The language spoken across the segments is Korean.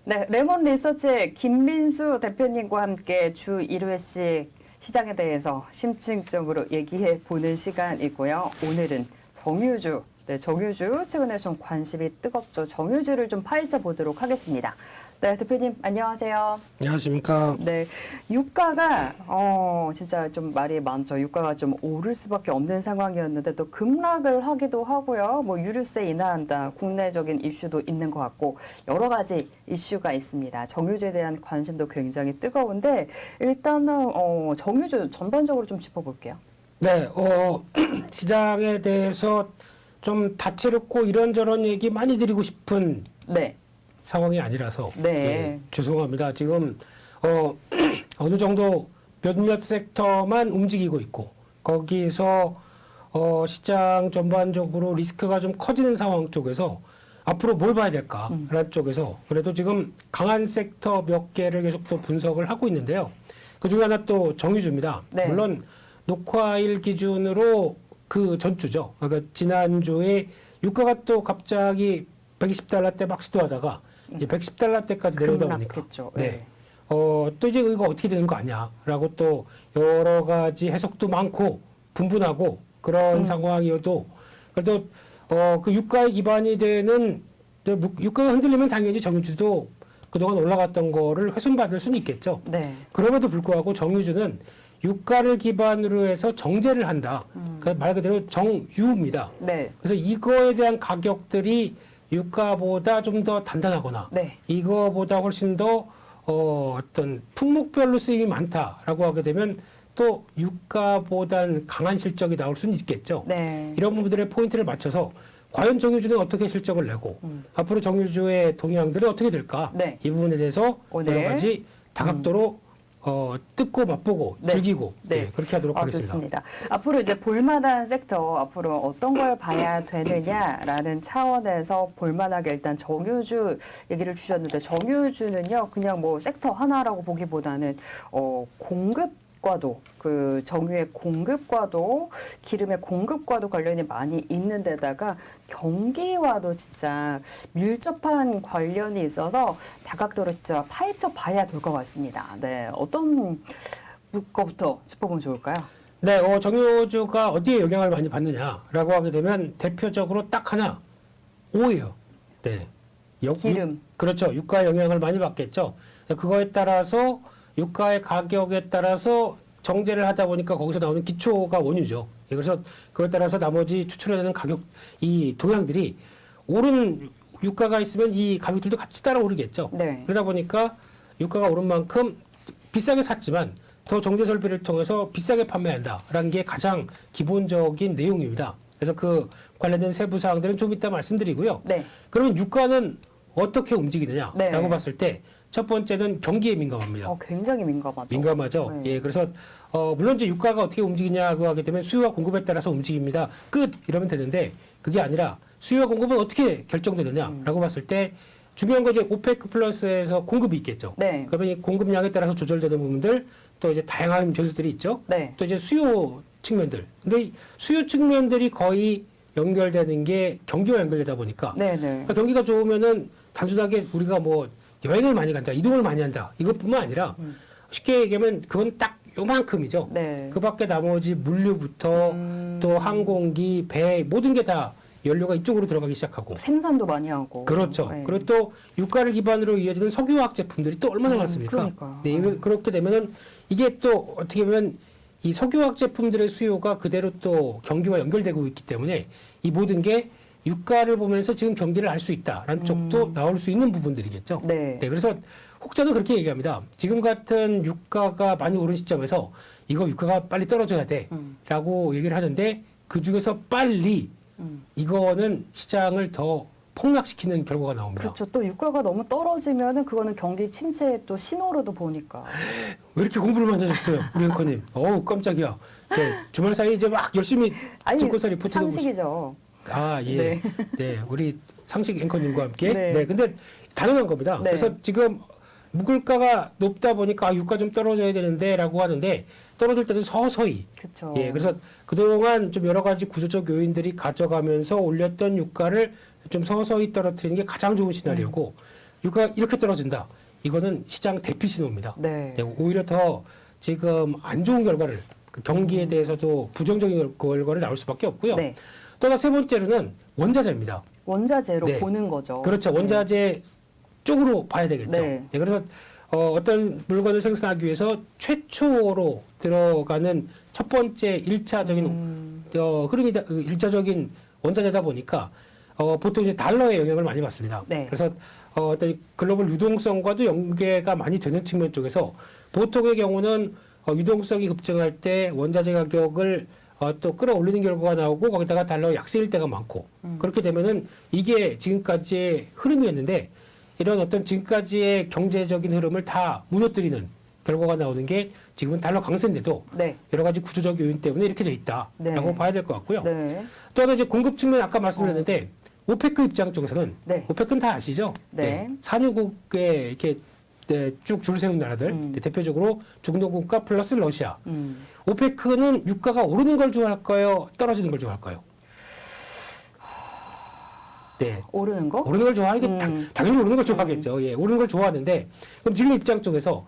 네, 레몬 리서치의 김민수 대표님과 함께 주 1회씩 시장에 대해서 심층적으로 얘기해 보는 시간이고요. 오늘은 정유주, 정유주 최근에 좀 관심이 뜨겁죠. 정유주를 좀 파헤쳐 보도록 하겠습니다. 네, 대표님 안녕하세요. 안녕하십니까. 네, 유가가 진짜 좀 말이 많죠. 유가가 좀 오를 수밖에 없는 상황이었는데 또 급락을 하기도 하고요. 뭐 유류세 인하한다, 국내적인 이슈도 있는 것 같고 여러 가지 이슈가 있습니다. 정유주에 대한 관심도 굉장히 뜨거운데 일단은 정유주 전반적으로 좀 짚어볼게요. 네, 시장에 대해서 좀 다채롭고 이런저런 얘기 많이 드리고 싶은 네, 상황이 아니라서 네. 죄송합니다. 지금 어느 정도 몇몇 섹터만 움직이고 있고 거기서 시장 전반적으로 리스크가 좀 커지는 상황 쪽에서 앞으로 뭘 봐야 될까라는 쪽에서 그래도 지금 강한 섹터 몇 개를 계속 또 분석을 하고 있는데요. 그중에 하나 또 정유주입니다. 네. 물론 녹화일 기준으로 그 전주죠. 그러니까 지난주에 유가가 또 갑자기 120달러대 막 시도하다가 이제 110달러대까지 내려오다 보니까 급락했죠. 네. 또 이제 이거 어떻게 되는 거 아니야라고 또 여러 가지 해석도 많고 분분하고 그런 상황이어도 그래도 그 유가에 기반이 되는 유가가 흔들리면 당연히 정유주도 그동안 올라갔던 거를 훼손받을 수는 있겠죠. 네. 그럼에도 불구하고 정유주는 유가를 기반으로 해서 정제를 한다. 그러니까 말 그대로 정유입니다. 네. 그래서 이거에 대한 가격들이 유가보다 좀 더 단단하거나 네. 이거보다 훨씬 더 어떤 품목별로 쓰임이 많다라고 하게 되면 또 유가보단 강한 실적이 나올 수는 있겠죠. 네. 이런 부분들의 포인트를 맞춰서 과연 정유주는 어떻게 실적을 내고 앞으로 정유주의 동향들은 어떻게 될까? 네. 이 부분에 대해서 오늘 여러 가지 다각도로 뜯고 맛보고 네. 즐기고 네. 그렇게 하도록 하겠습니다. 좋습니다. 앞으로 이제 볼만한 섹터, 앞으로 어떤 걸 봐야 되느냐라는 차원에서 볼만하게 일단 정유주 얘기를 주셨는데 정유주는요, 그냥 뭐 섹터 하나라고 보기보다는 공급과도 그 정유의 공급과도 기름의 공급과도 관련이 많이 있는 데다가 경기와도 진짜 밀접한 관련이 있어서 다각도로 진짜 파헤쳐 봐야 될 것 같습니다. 네, 어떤 거부터 짚어보면 좋을까요? 네, 정유주가 어디에 영향을 많이 받느냐라고 하게 되면 대표적으로 딱 하나, 오예요. 네. 기름. 그렇죠. 유가에 영향을 많이 받겠죠. 그거에 따라서 유가의 가격에 따라서 정제를 하다 보니까 거기서 나오는 기초가 원유죠. 그래서 그거에 따라서 나머지 추출해내는 가격, 이 동향들이 오른 유가가 있으면 이 가격들도 같이 따라 오르겠죠. 네. 그러다 보니까 유가가 오른 만큼 비싸게 샀지만 더 정제 설비를 통해서 비싸게 판매한다라는 게 가장 기본적인 내용입니다. 그래서 그 관련된 세부 사항들은 좀 이따 말씀드리고요. 네. 그러면 유가는 어떻게 움직이느냐라고 네. 봤을 때 첫 번째는 경기에 민감합니다. 굉장히 민감하죠. 민감하죠. 네. 예, 그래서 물론 이제 유가가 어떻게 움직이냐고 하게 되면 수요와 공급에 따라서 움직입니다. 끝 이러면 되는데 그게 아니라 수요와 공급은 어떻게 결정되느냐라고 봤을 때 중요한 건 이제 오페크 플러스에서 공급이 있겠죠. 네. 그러면 이 공급량에 따라서 조절되는 부분들 또 이제 다양한 변수들이 있죠. 네. 또 이제 수요 측면들. 근데 이 수요 측면들이 거의 연결되는 게 경기와 연결되다 보니까 네, 네. 그러니까 경기가 좋으면은 단순하게 우리가 뭐 여행을 많이 간다, 이동을 많이 한다 이것뿐만 아니라 쉽게 얘기하면 그건 딱 요만큼이죠. 네. 그 밖에 나머지 물류부터 또 항공기, 배 모든 게 다 연료가 이쪽으로 들어가기 시작하고 생산도 많이 하고. 그렇죠. 네. 그리고 또 유가를 기반으로 이어지는 석유화학 제품들이 또 얼마나 많습니까? 그러니까요. 네, 그렇게 되면은 이게 또 어떻게 보면 이 석유화학 제품들의 수요가 그대로 또 경기와 연결되고 있기 때문에 이 모든 게 유가를 보면서 지금 경기를 알 수 있다라는 쪽도 나올 수 있는 부분들이겠죠. 네. 그래서 혹자는 그렇게 얘기합니다. 지금 같은 유가가 많이 오른 시점에서 이거 유가가 빨리 떨어져야 돼라고 얘기를 하는데 그 중에서 빨리 이거는 시장을 더 폭락시키는 결과가 나옵니다. 그렇죠. 또 유가가 너무 떨어지면은 그거는 경기 침체의 또 신호로도 보니까. 왜 이렇게 공부를 많이 하셨어요, 우리 앵커님? 어우 깜짝이야. 네, 주말 사이 이제 막 열심히 증권사 리포트도 상식이죠. 예. 네. 네, 우리 상식 앵커님과 함께. 네. 네, 근데 당연한 겁니다. 네. 그래서 지금 물가가 높다 보니까 유가 좀 떨어져야 되는데라고 하는데 떨어질 때도 서서히. 그렇죠. 예, 그래서 그동안 좀 여러 가지 구조적 요인들이 가져가면서 올렸던 유가를 좀 서서히 떨어뜨리는 게 가장 좋은 시나리오고 유가가 이렇게 떨어진다. 이거는 시장 대피 신호입니다. 네. 네, 오히려 더 지금 안 좋은 결과를 그 경기에 대해서도 부정적인 결과를 나올 수밖에 없고요. 네. 또 하나 세 번째로는 원자재입니다. 원자재로 네. 보는 거죠. 그렇죠. 원자재 쪽으로 봐야 되겠죠. 네. 네, 그래서 어떤 물건을 생산하기 위해서 최초로 들어가는 첫 번째 1차적인 흐름이다, 1차적인 원자재다 보니까 보통 이제 달러의 영향을 많이 받습니다. 네. 그래서 어떤 글로벌 유동성과도 연계가 많이 되는 측면 쪽에서 보통의 경우는 유동성이 급증할 때 원자재 가격을 또 끌어올리는 결과가 나오고 거기다가 달러 약세일 때가 많고 그렇게 되면은 이게 지금까지의 흐름이었는데 이런 어떤 지금까지의 경제적인 흐름을 다 무너뜨리는 결과가 나오는 게 지금은 달러 강세인데도 네. 여러 가지 구조적 요인 때문에 이렇게 돼 있다라고 네. 봐야 될 것 같고요. 네. 또 하나 이제 공급 측면 아까 말씀드렸는데 오페크 입장 쪽에서는 네. 오페크는 다 아시죠? 네. 산유국에 이렇게 쭉 줄 세운 나라들 대표적으로 중동 국가 플러스 러시아. 오페크는 유가가 오르는 걸 좋아할까요? 떨어지는 걸 좋아할까요? 네. 오르는 거? 오르는 걸 좋아하게 당연히 오르는 걸 좋아하겠죠. 예, 오르는 걸 좋아하는데 그럼 지금 입장 쪽에서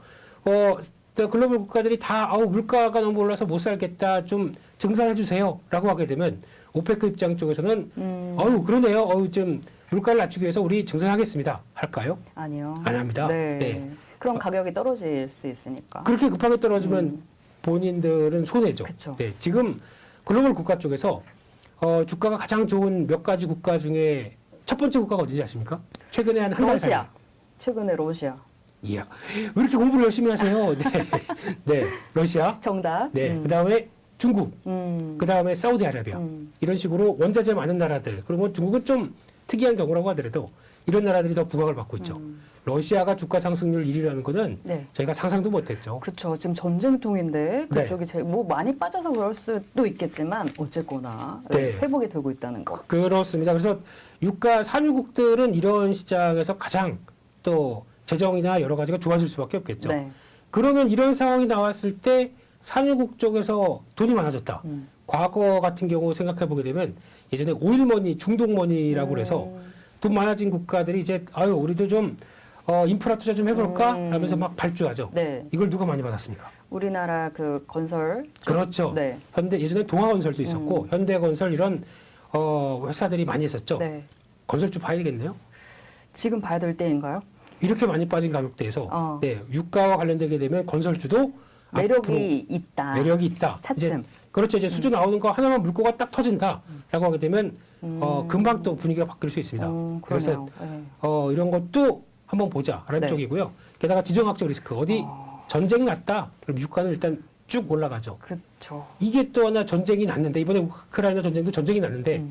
저 글로벌 국가들이 다 물가가 너무 올라서 못 살겠다 좀 증산해 주세요라고 하게 되면 오페크 입장 쪽에서는 그러네요. 좀 물가를 낮추기 위해서 우리 증산하겠습니다. 할까요? 아니요. 안 합니다. 네. 네. 그럼 가격이 떨어질 수 있으니까. 그렇게 급하게 떨어지면 본인들은 손해죠. 그쵸. 네, 지금 글로벌 국가 쪽에서 주가가 가장 좋은 몇 가지 국가 중에 첫 번째 국가가 어딘지 아십니까? 최근에 한 달 사이. 러시아. 최근에 러시아. 이야, 왜 이렇게 공부를 열심히 하세요? 네, 네, 러시아. 정답. 네, 그 다음에 중국. 그 다음에 사우디아라비아. 이런 식으로 원자재 많은 나라들. 그러면 중국은 좀 특이한 경우라고 하더라도 이런 나라들이 더 부각을 받고 있죠. 러시아가 주가 상승률 1위라는 거는 네. 저희가 상상도 못했죠. 그렇죠. 지금 전쟁통인데 그쪽이 제일 뭐 많이 빠져서 그럴 수도 있겠지만 어쨌거나 네. 회복이 되고 있다는 거. 그렇습니다. 그래서 유가 산유국들은 이런 시장에서 가장 또 재정이나 여러 가지가 좋아질 수밖에 없겠죠. 네. 그러면 이런 상황이 나왔을 때 산유국 쪽에서 돈이 많아졌다. 과거 같은 경우 생각해 보게 되면 예전에 오일머니, 중동머니라고 그래서 돈 많아진 국가들이 이제 우리도 좀 인프라 투자 좀 해볼까 하면서 막 발주하죠. 네. 이걸 누가 많이 받았습니까? 우리나라 그 건설. 그렇죠. 네. 예전에 동아건설도 있었고 현대건설 이런 회사들이 많이 했었죠. 네. 건설주 봐야겠네요. 지금 봐야 될 때인가요? 이렇게 많이 빠진 가격대에서 네. 유가와 관련되게 되면 건설주도 매력이 있다. 매력이 있다. 차츰. 이제 그렇죠. 이제 수주 나오는 거 하나만 물고가 딱 터진다라고 하게 되면 금방 또 분위기가 바뀔 수 있습니다. 그래서 네. 이런 것도 한번 보자라는 네. 쪽이고요. 게다가 지정학적 리스크 어디 전쟁 났다. 그럼 유가는 일단 쭉 올라가죠. 그렇죠. 이게 또 하나 전쟁이 났는데 이번에 우크라이나 전쟁도 전쟁이 났는데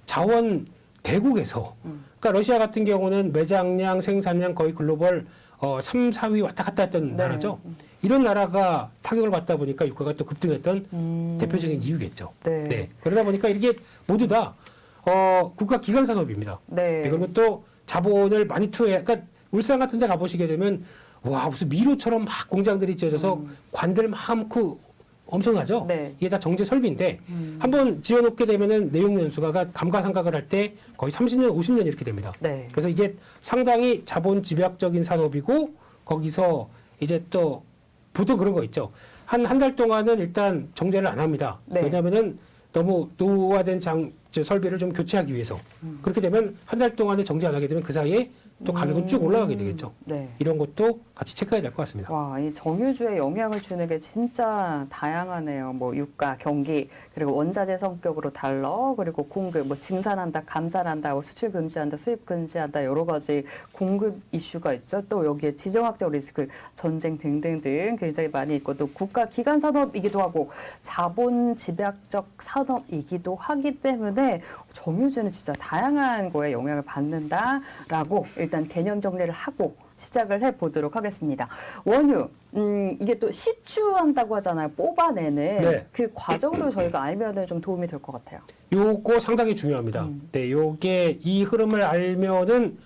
자원 대국에서 그러니까 러시아 같은 경우는 매장량, 생산량 거의 글로벌 3, 4위 왔다 갔다 했던 네. 나라죠. 이런 나라가 타격을 받다 보니까 유가가 또 급등했던 대표적인 이유겠죠. 네. 네. 그러다 보니까 이게 모두 다 국가 기관 산업입니다. 네. 네, 그리고 또 자본을 많이 투여해. 그러니까 울산 같은 데 가보시게 되면 와 무슨 미로처럼 막 공장들이 지어져서 관들 많고 엄청나죠. 네. 이게 다 정제 설비인데 한번 지어놓게 되면은 내용 연수가가 감가상각을 할 때 거의 30년, 50년 이렇게 됩니다. 네. 그래서 이게 상당히 자본 집약적인 산업이고 거기서 이제 또 보통 그런 거 있죠. 한 달 동안은 일단 정제를 안 합니다. 네. 왜냐하면은 너무 노후화된 설비를 좀 교체하기 위해서 그렇게 되면 한 달 동안에 정제 안 하게 되면 그 사이에 또 가격은 쭉 올라가게 되겠죠. 네. 이런 것도 같이 체크해야 될 것 같습니다. 와, 이 정유주에 영향을 주는 게 진짜 다양하네요. 뭐 유가, 경기, 그리고 원자재 성격으로 달러, 그리고 공급, 뭐 증산한다, 감산한다, 뭐 수출 금지한다, 수입 금지한다, 여러 가지 공급 이슈가 있죠. 또 여기에 지정학적 리스크, 전쟁 등등등 굉장히 많이 있고 또 국가 기관 산업이기도 하고 자본 집약적 산업이기도 하기 때문에 정유주는 진짜 다양한 거에 영향을 받는다라고 일단 개념 정리를 하고 시작을 해보도록 하겠습니다. 원유, 이게 또 시추한다고 하잖아요. 뽑아내는 네. 그 과정도 저희가 알면은 좀 도움이 될 것 같아요. 요거 상당히 중요합니다. 네, 요게 이 흐름을 알면은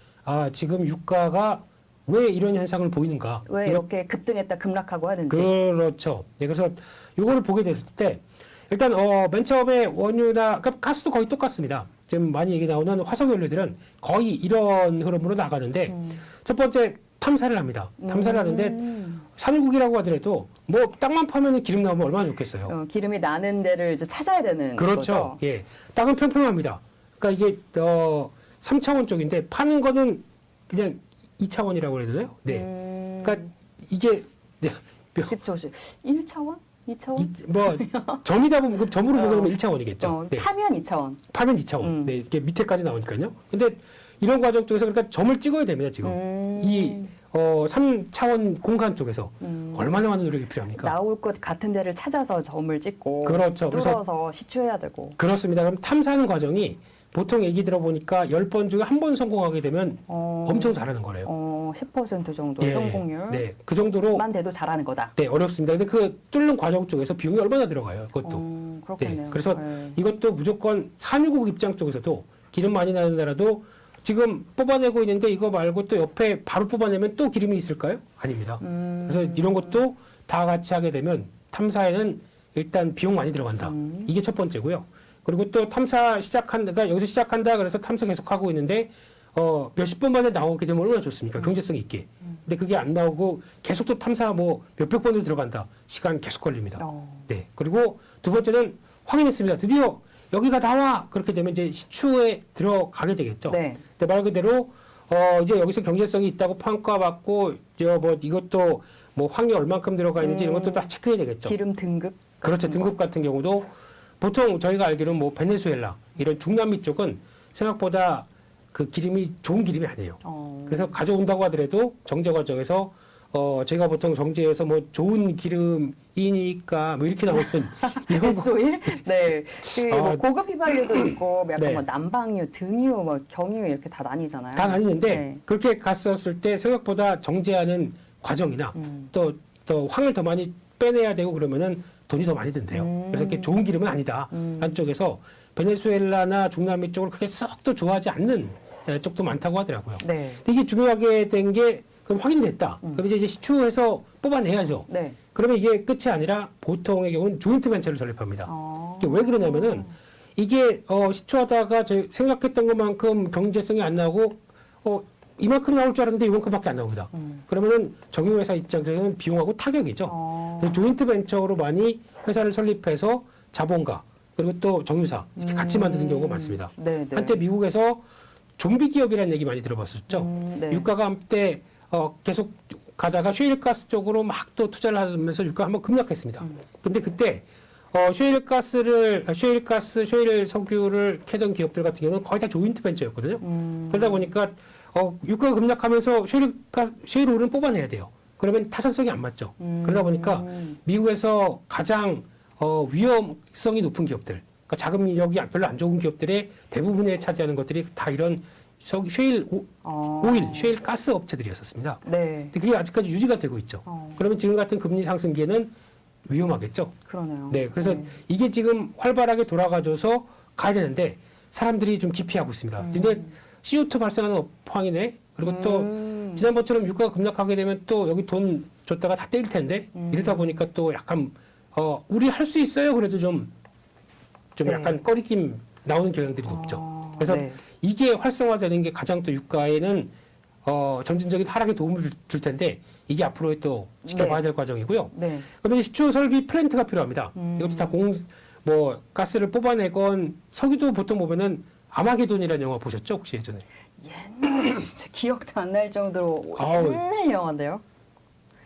지금 유가가 왜 이런 현상을 보이는가? 왜 이렇게 급등했다 급락하고 하는지. 그렇죠. 네, 그래서 요거를 보게 됐을 때 일단 맨 처음에 원유나 그러니까 가스도 거의 똑같습니다. 지금 많이 얘기 나오는 화석 연료들은 거의 이런 흐름으로 나가는데 첫 번째 탐사를 합니다. 탐사를 하는데 산국이라고 하더라도 뭐 땅만 파면 기름 나오면 얼마나 좋겠어요. 기름이 나는 데를 이제 찾아야 되는 그렇죠. 거죠. 예, 땅은 평평합니다. 그러니까 이게 3차원 쪽인데 파는 거는 그냥 2차원이라고 해야 되나요? 네. 그러니까 이게 그렇죠. 1차원? 2차원? 뭐 점이다 보면 그 점으로 보면 1차원이겠죠. 네. 파면 2차원. 파면 2차원. 네, 이게 밑에까지 나오니까요. 근데 이런 과정 쪽에서 그러니까 점을 찍어야 됩니다, 지금. 이 3차원 공간 쪽에서 얼마나 많은 노력이 필요합니까? 나올 것 같은 데를 찾아서 점을 찍고 그렇죠. 뚫어서 시추해야 되고. 그렇습니다. 그럼 탐사하는 과정이 보통 얘기 들어보니까 10번 중에 한 번 성공하게 되면 엄청 잘하는 거래요. 10% 정도 성공률. 네, 그 정도로 만 돼도 잘하는 거다. 네, 어렵습니다. 근데 그 뚫는 과정 쪽에서 비용이 얼마나 들어가요? 그것도. 그렇겠네요. 네, 그래서 이것도 무조건 산유국 입장 쪽에서도 기름 많이 나는 나라도 지금 뽑아내고 있는데 이거 말고 또 옆에 바로 뽑아내면 또 기름이 있을까요? 아닙니다. 그래서 이런 것도 다 같이 하게 되면 탐사에는 일단 비용 많이 들어간다. 이게 첫 번째고요. 그리고 또 탐사 시작한다, 그러니까 여기서 시작한다 그래서 탐사 계속하고 있는데 몇십 번 만에 나오게 되면 얼마나 좋습니까? 경제성 있게. 근데 그게 안 나오고 계속 또 탐사 뭐 몇백 번도 들어간다. 시간 계속 걸립니다. 네. 그리고 두 번째는 확인했습니다. 드디어 여기가 나와! 그렇게 되면 이제 시추에 들어가게 되겠죠. 네. 근데 말 그대로 이제 여기서 경제성이 있다고 평가받고 뭐 이것도 뭐 황이 얼만큼 들어가 있는지 이런 것도 다 체크해야 되겠죠. 기름 등급? 그렇죠. 등급 같은 경우도 보통 저희가 알기로는 뭐 베네수엘라 이런 중남미 쪽은 생각보다 그 기름이 좋은 기름이 아니에요. 그래서 가져온다고 하더라도 정제 과정에서 제가 보통 정제해서 뭐 좋은 기름이니까 뭐 이렇게 나오는 이런 거. 가스오일? 네. 뭐 고급 휘발유도 있고 약간 네. 뭐 난방유, 등유, 뭐 경유 이렇게 다 나뉘잖아요. 다 나뉘는데 네. 그렇게 갔었을 때 생각보다 정제하는 과정이나 또 황을 더 많이 빼내야 되고 그러면은 돈이 더 많이 든대요. 그래서 이렇게 좋은 기름은 아니다. 한쪽에서 베네수엘라나 중남미 쪽을 그렇게 썩 또 좋아하지 않는 쪽도 많다고 하더라고요. 네. 근데 이게 중요하게 된 게 그럼 확인됐다. 그럼 이제 시추해서 뽑아내야죠. 네. 그러면 이게 끝이 아니라 보통의 경우는 조인트 벤처를 설립합니다. 이게 왜 그러냐면은 이게 시추하다가 생각했던 것만큼 경제성이 안 나오고 이만큼 나올 줄 알았는데 이만큼밖에 안 나옵니다. 그러면은 정유회사 입장에서는 비용하고 타격이죠. 그래서 조인트 벤처로 많이 회사를 설립해서 자본가 그리고 또 정유사 이렇게 같이 만드는 경우가 많습니다. 네, 네. 한때 미국에서 좀비 기업이라는 얘기 많이 들어봤었죠. 네. 유가가 한때 계속 가다가 셰일가스 쪽으로 막 또 투자를 하면서 유가 한번 급락했습니다. 근데 그때 셰일 석유를 캐던 기업들 같은 경우는 거의 다 조인트 벤처였거든요. 그러다 보니까 유가가 급락하면서 셰일 오일은 뽑아내야 돼요. 그러면 타산성이 안 맞죠. 그러다 보니까 미국에서 가장 위험성이 높은 기업들, 그러니까 자금력이 별로 안 좋은 기업들의 대부분에 차지하는 것들이 다 이런 셰일 오일, 셰일 가스 업체들이었었습니다. 네. 근데 그게 아직까지 유지가 되고 있죠. 그러면 지금 같은 금리 상승기에는 위험하겠죠. 그러네요. 네, 그래서 이게 지금 활발하게 돌아가줘서 가야 되는데 사람들이 좀 기피하고 있습니다. 근데 CO2 발생하는 업황이네. 그리고 또 지난번처럼 유가가 급락하게 되면 또 여기 돈 줬다가 다 떼일 텐데 이러다 보니까 또 약간 우리 할 수 있어요. 그래도 좀 네. 약간 꺼리낌 나오는 경향들이 높죠. 그래서 네. 이게 활성화되는 게 가장 또 유가에는 점진적인 하락에 도움을 줄 텐데 이게 앞으로 또 지켜봐야 될 과정이고요. 네. 그러면 시추 설비 플랜트가 필요합니다. 이것도 다 가스를 뽑아내건 석유도 보통 보면은 아마게돈이라는 영화 보셨죠? 혹시 예전에? 옛날에 진짜 기억도 안 날 정도로 아우. 옛날 영화인데요.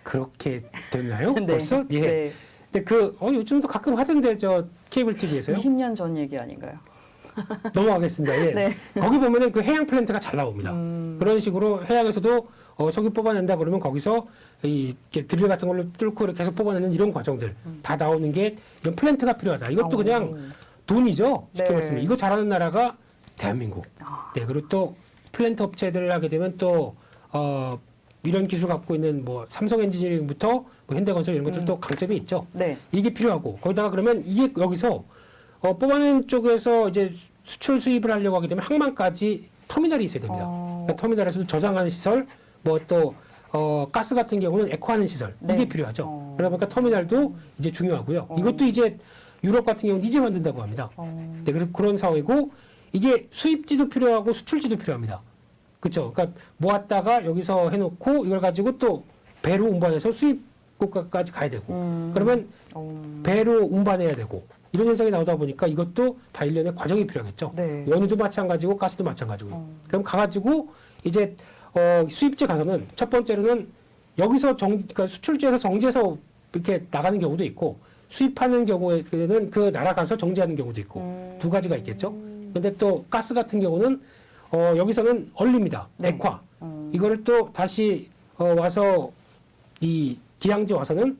그렇게 됐나요? 네. 벌써? 예. 네. 근데 요즘도 가끔 하던데 저 케이블 TV에서요. 20년 전 얘기 아닌가요? 넘어가겠습니다. 예. 네. 거기 보면은 그 해양 플랜트가 잘 나옵니다. 그런 식으로 해양에서도 석유 뽑아낸다 그러면 거기서 이렇게 드릴 같은 걸로 뚫고 이렇게 계속 뽑아내는 이런 과정들 다 나오는 게 이런 플랜트가 필요하다. 이것도 그냥 돈이죠. 쉽게 네. 말씀드리면 이거 잘하는 나라가 대한민국. 네. 그리고 또 플랜트 업체들을 하게 되면 또 이런 기술 갖고 있는 뭐 삼성 엔지니어링부터 뭐 현대건설 이런 것들도 강점이 있죠. 네. 이게 필요하고 거기다가 그러면 이게 여기서 뽑아내는 쪽에서 이제 수출 수입을 하려고 하게 되면 항만까지 터미널이 있어야 됩니다. 그러니까 터미널에서도 저장하는 시설, 뭐 또 가스 같은 경우는 에코하는 시설 이게 네. 필요하죠. 그러다 보니까 터미널도 이제 중요하고요. 이것도 이제 유럽 같은 경우는 이제 만든다고 합니다. 네, 그래서 그런 상황이고 이게 수입지도 필요하고 수출지도 필요합니다. 그렇죠? 그러니까 모았다가 여기서 해놓고 이걸 가지고 또 배로 운반해서 수입 국가까지 가야 되고 그러면 배로 운반해야 되고 이런 현상이 나오다 보니까 이것도 다 일련의 과정이 필요하겠죠. 네. 원유도 마찬가지고 가스도 마찬가지고. 그럼 가가지고 이제 수입지 가서는 첫 번째로는 여기서 그러니까 수출지에서 정지해서 이렇게 나가는 경우도 있고 수입하는 경우에는 그 나라 가서 정지하는 경우도 있고 두 가지가 있겠죠. 근데 또 가스 같은 경우는 여기서는 얼립니다. 네. 액화. 이거를 또 다시 와서 이 기항지 와서는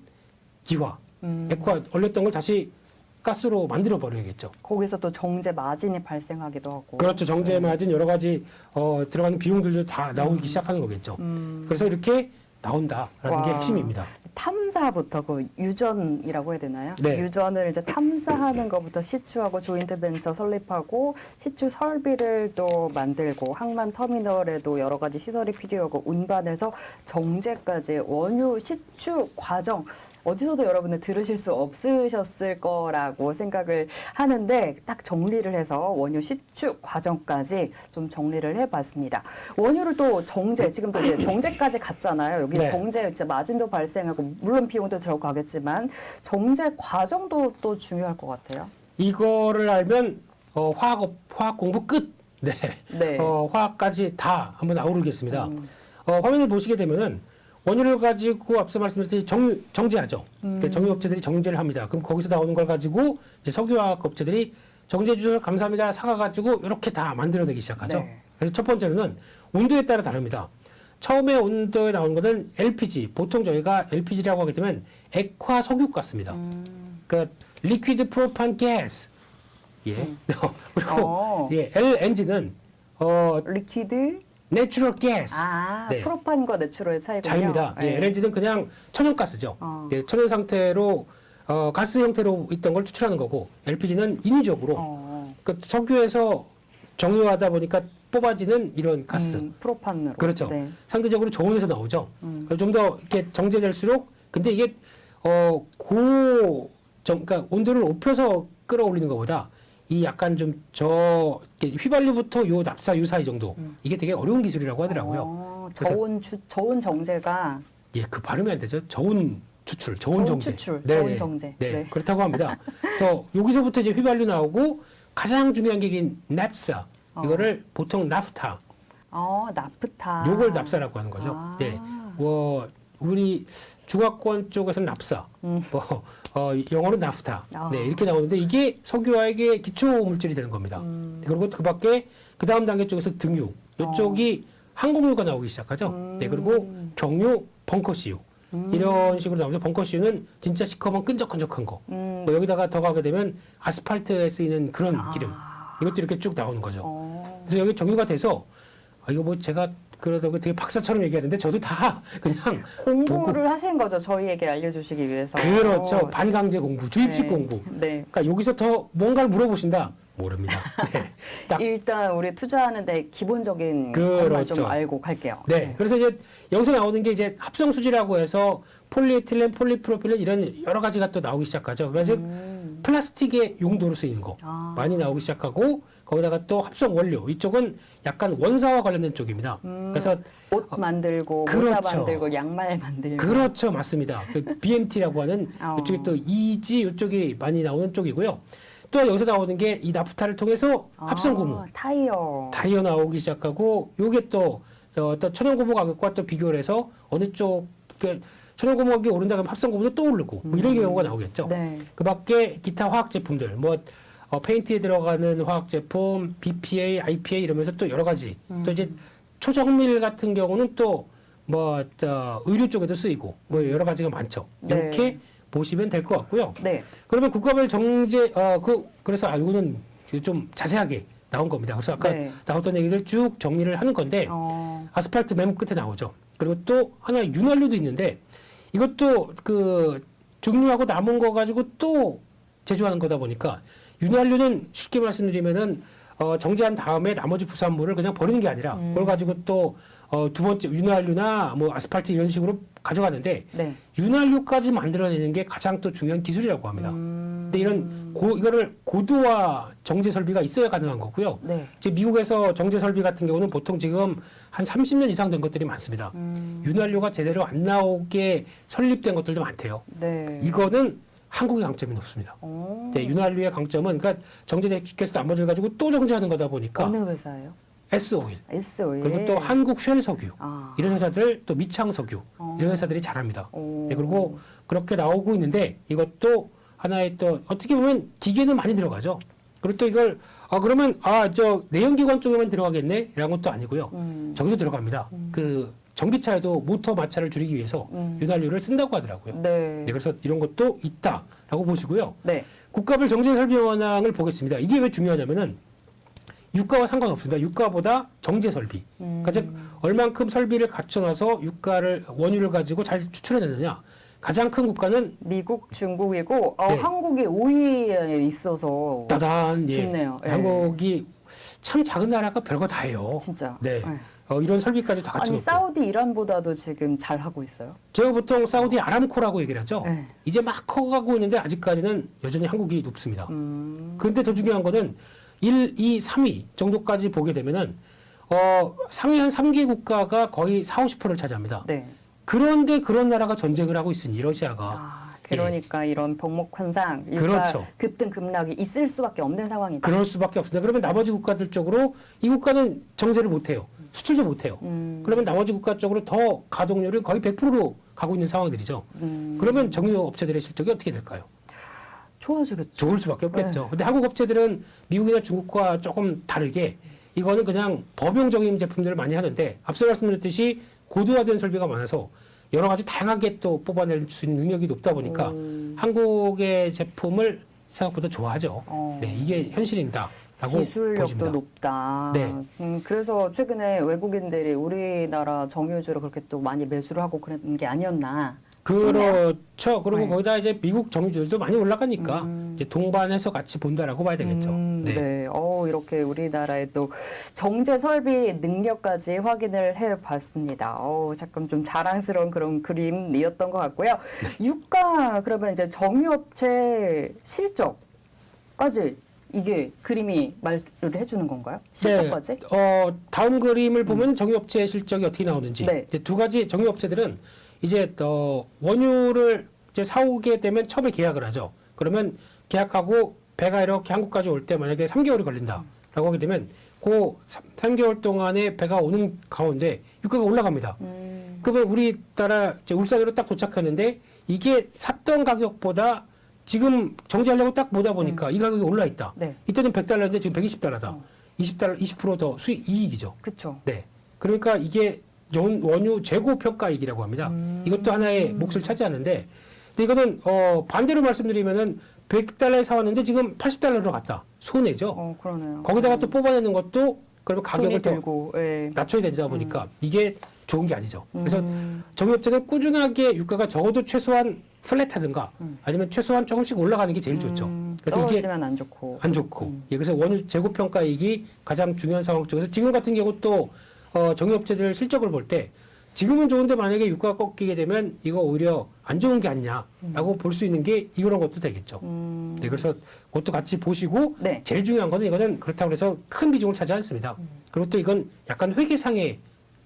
기화. 액화 얼렸던 걸 다시 가스로 만들어 버려야겠죠. 거기서 또 정제 마진이 발생하기도 하고. 그렇죠. 정제 마진 여러 가지 들어가는 비용들도 다 나오기 시작하는 거겠죠. 그래서 이렇게 나온다라는 게 와. 핵심입니다. 탐사부터 그 유전이라고 해야 되나요? 네. 유전을 이제 탐사하는 것부터 시추하고 조인트 벤처 설립하고 시추 설비를 또 만들고 항만 터미널에도 여러 가지 시설이 필요하고 운반해서 정제까지 원유 시추 과정 어디서도 여러분들 들으실 수 없으셨을 거라고 생각을 하는데 딱 정리를 해서 원유 시추 과정까지 좀 정리를 해봤습니다. 원유를 또 정제, 지금 또 이제 정제까지 갔잖아요. 여기 네. 정제 이제 마진도 발생하고 물론 비용도 들어가겠지만 정제 과정도 또 중요할 것 같아요. 이거를 알면 화학 공부 끝. 네. 네. 화학까지 다 한번 아우르겠습니다. 화면을 보시게 되면은 원유를 가지고 앞서 말씀드렸듯이 정제하죠. 그러니까 정유업체들이 정제를 합니다. 그럼 거기서 나오는 걸 가지고 이제 석유화학 업체들이 정제해 주셔서 감사합니다. 사가가지고 이렇게 다 만들어내기 시작하죠. 네. 그래서 첫 번째로는 온도에 따라 다릅니다. 처음에 온도에 나오는 것은 LPG. 보통 저희가 LPG라고 하게 되면 액화 석유가스입니다. 그러니까 리퀴드 프로판 가스. 예. 그리고 예, LNG는 리퀴드 내추럴 가스. 네. 프로판과 내추럴의 차이군요. 차이입니다. 네. 예, LNG는 그냥 천연가스죠. 예, 천연 상태로 가스 형태로 있던 걸 추출하는 거고 LPG는 인위적으로 그 석유에서 정유하다 보니까 뽑아지는 이런 가스. 프로판으로. 그렇죠. 네. 상대적으로 저온에서 나오죠. 좀 더 이렇게 정제될수록 근데 이게 그러니까 온도를 높여서 끌어올리는 것보다 이 약간 좀 휘발유부터 요 납사 요 사이 정도 이게 되게 어려운 기술이라고 하더라고요. 저온 정제가 예, 그 발음이 안 되죠. 저온 추출, 저온 저온 정제. 추출, 네, 저온 네. 정제. 네, 네. 그렇다고 합니다. 그래서 여기서부터 이제 휘발유 나오고 가장 중요한 게 이 납사. 이거를 보통 나프타. 나프타. 요걸 납사라고 하는 거죠. 아. 네. 우리 중화권 쪽에서는 납사. 영어로 나프타. 네, 이렇게 나오는데 이게 석유화학의 기초 물질이 되는 겁니다. 그리고 그 밖에 그 다음 단계 쪽에서 등유. 이쪽이 항공유가 나오기 시작하죠. 네, 그리고 경유, 벙커CU. 이런 식으로 나오죠. 벙커CU는 진짜 시커먼 끈적끈적한 거. 뭐 여기다가 더 가게 되면 아스팔트에 쓰이는 그런 기름. 이것도 이렇게 쭉 나오는 거죠. 그래서 여기 정유가 돼서 이거 뭐 제가 그러다가 되게 박사처럼 얘기하는데 저도 다 그냥 공부를 하신 거죠. 저희에게 알려주시기 위해서. 그렇죠. 반강제 공부, 주입식 네. 공부. 네. 그러니까 여기서 더 뭔가를 물어보신다. 모릅니다. 네. 딱. 일단 우리 투자하는데 기본적인 그렇죠. 것만 좀 알고 갈게요. 네. 그래서 이제 여기서 나오는 게 이제 합성 수지라고 해서 폴리에틸렌, 폴리프로필렌 이런 여러 가지가 또 나오기 시작하죠. 그래서 플라스틱의 용도로 쓰이는 거 많이 나오기 시작하고 거기다가 또 합성 원료 이쪽은 약간 원사와 관련된 쪽입니다. 그래서 옷 만들고 모자 그렇죠. 만들고 양말 만들고. 그렇죠, 맞습니다. 그 BMT라고 하는 이쪽에 또 이지 이쪽이 많이 나오는 쪽이고요. 또 여기서 나오는 게 이 나프타를 통해서 합성 고무, 타이어 나오기 시작하고 요게 또 천연 고무 가격과 또 비교를 해서 어느 쪽 천연 고무 가격이 오른다 그러면 합성 고무도 또 오르고 뭐 이런 경우가 나오겠죠. 네. 그밖에 기타 화학 제품들 뭐 페인트에 들어가는 화학 제품, BPA, IPA 이러면서 또 여러 가지 또 이제 초정밀 같은 경우는 또 뭐 의류 쪽에도 쓰이고 뭐 여러 가지가 많죠. 네. 이렇게 보시면 될 것 같고요. 네. 그러면 국가별 정제 그래서 이거는 좀 자세하게 나온 겁니다. 그래서 아까 네. 나왔던 얘기를 쭉 정리를 하는 건데 아스팔트 맨 끝에 나오죠. 그리고 또 하나 윤활유도 있는데 이것도 그 증류하고 남은 거 가지고 또 제조하는 거다 보니까 윤활유는 쉽게 말씀드리면은 정제한 다음에 나머지 부산물을 그냥 버리는 게 아니라 그걸 가지고 또 두 번째 윤활유나 뭐 아스팔트 이런 식으로 가져가는데 네. 윤활유까지 만들어내는 게 가장 또 중요한 기술이라고 합니다. 근데 근데 이거를 고도화 정제 설비가 있어야 가능한 거고요. 네. 이제 미국에서 정제 설비 같은 경우는 보통 지금 한 30년 이상 된 것들이 많습니다. 윤활유가 제대로 안 나오게 설립된 것들도 많대요. 네. 이거는 한국의 강점이 높습니다. 오. 네, 윤활유의 강점은 그러니까 정제되께서 나머지를 가지고 또 정제하는 거다 보니까 어느 회사예요? S오일 S오일. 그리고 또 한국 쉘석유 아. 이런 회사들 또 미창석유 이런 회사들이 잘합니다. 오. 네, 그리고 그렇게 나오고 있는데 이것도 하나의 또 어떻게 보면 기계는 많이 들어가죠. 그리고 또 이걸 그러면 저 내연기관 쪽에만 들어가겠네? 이런 것도 아니고요. 저기도 들어갑니다. 그 전기차에도 모터 마찰을 줄이기 위해서 윤활유를 쓴다고 하더라고요. 네. 네, 그래서 이런 것도 있다라고 보시고요. 네. 국가별 정제 설비 현황을 보겠습니다. 이게 왜 중요하냐면은 유가와 상관없습니다. 유가보다 정제 설비. 그러니까 즉 얼만큼 설비를 갖춰놔서 원유를 가지고 잘 추출해내느냐. 가장 큰 국가는 미국, 중국이고 네. 한국이 5위에 있어서 따단 좋네요. 예. 한국이 참 작은 나라가 별거 다 해요. 진짜. 네. 예. 이런 설비까지 다 아니 갖춰놓고. 사우디 이란보다도 지금 잘 하고 있어요. 제가 보통 사우디 아람코라고 얘기를 하죠. 네. 이제 막 커가고 있는데 아직까지는 여전히 한국이 높습니다. 그런데 더 중요한 거는 1, 2, 3위 정도까지 보게 되면은 상위 한 3개 국가가 거의 4, 50%를 차지합니다. 네. 그런데 그런 나라가 전쟁을 하고 있으니 러시아가 그러니까 이런 병목 현상, 그렇죠. 급등 급락이 있을 수밖에 없는 상황이다. 그럴 수밖에 없습니다. 그러면 나머지 국가들 쪽으로 이 국가는 정제를 못해요. 수출도 못해요. 그러면 나머지 국가 쪽으로 더 가동률은 거의 100%로 가고 있는 상황들이죠. 그러면 정유 업체들의 실적이 어떻게 될까요? 좋아지겠죠. 좋을 수밖에 없겠죠. 근데 한국 업체들은 미국이나 중국과 조금 다르게 이거는 그냥 범용적인 제품들을 많이 하는데 앞서 말씀드렸듯이 고도화된 설비가 많아서 여러 가지 다양하게 또 뽑아낼 수 있는 능력이 높다 보니까 한국의 제품을 생각보다 좋아하죠. 네, 이게 현실입니다. 기술력도 보십니다. 높다. 네. 그래서 최근에 외국인들이 우리나라 정유주를 그렇게 또 많이 매수를 하고 그런 게 아니었나. 그렇죠. 그리고 네. 거기다 이제 미국 정유주들도 많이 올라가니까 이제 동반해서 같이 본다라고 봐야 되겠죠. 네. 이렇게 우리나라의 또 정제 설비 능력까지 확인을 해봤습니다. 잠깐 좀 자랑스러운 그런 그림이었던 것 같고요. 유가 그러면 이제 정유업체 실적까지 이게 그림이 말을 해주는 건가요? 실적까지? 네. 다음 그림을 보면 정유업체의 실적이 어떻게 나오는지. 네. 이제 두 가지 정유업체들은 이제 원유를 이제 사오게 되면 처음에 계약을 하죠. 그러면 계약하고 배가 이렇게 한국까지 올 때 만약에 3개월이 걸린다라고 하게 되면 그 3개월 동안에 배가 오는 가운데 유가가 올라갑니다. 그러면 우리나라 이제 울산으로 딱 도착했는데 이게 샀던 가격보다 지금 정지하려고 딱 보다 보니까 이 가격이 올라 있다. 네. 이때는 $100인데 지금 $120다. 20% 더 이익이죠. 그렇죠. 네. 그러니까 이게 원유 재고 평가익이라고 합니다. 이것도 하나의 몫을 차지하는데, 근데 이거는 반대로 말씀드리면은 $100에 사왔는데 지금 $80로 갔다. 손해죠. 그러네요. 거기다가 또 뽑아내는 것도 그러면 가격을 더 들고, 예. 낮춰야 되다 보니까 이게 좋은 게 아니죠. 그래서 정유업체는 꾸준하게 유가가 적어도 최소한 플랫하든가 아니면 최소한 조금씩 올라가는 게 제일 좋죠. 그래서 이게 떨어지면 안 좋고. 안 좋고. 예, 그래서 원유 재고 평가익이 가장 중요한 상황 쪽에서 지금 같은 경우 또 정유업체들 실적을 볼 때 지금은 좋은데 만약에 유가가 꺾이게 되면 이거 오히려 안 좋은 게 아니냐라고 볼 수 있는 게 이런 것도 되겠죠. 네, 그래서 그것도 같이 보시고 네. 제일 중요한 거는 이거는 그렇다고 해서 큰 비중을 차지하지 않습니다. 그리고 또 이건 약간 회계상의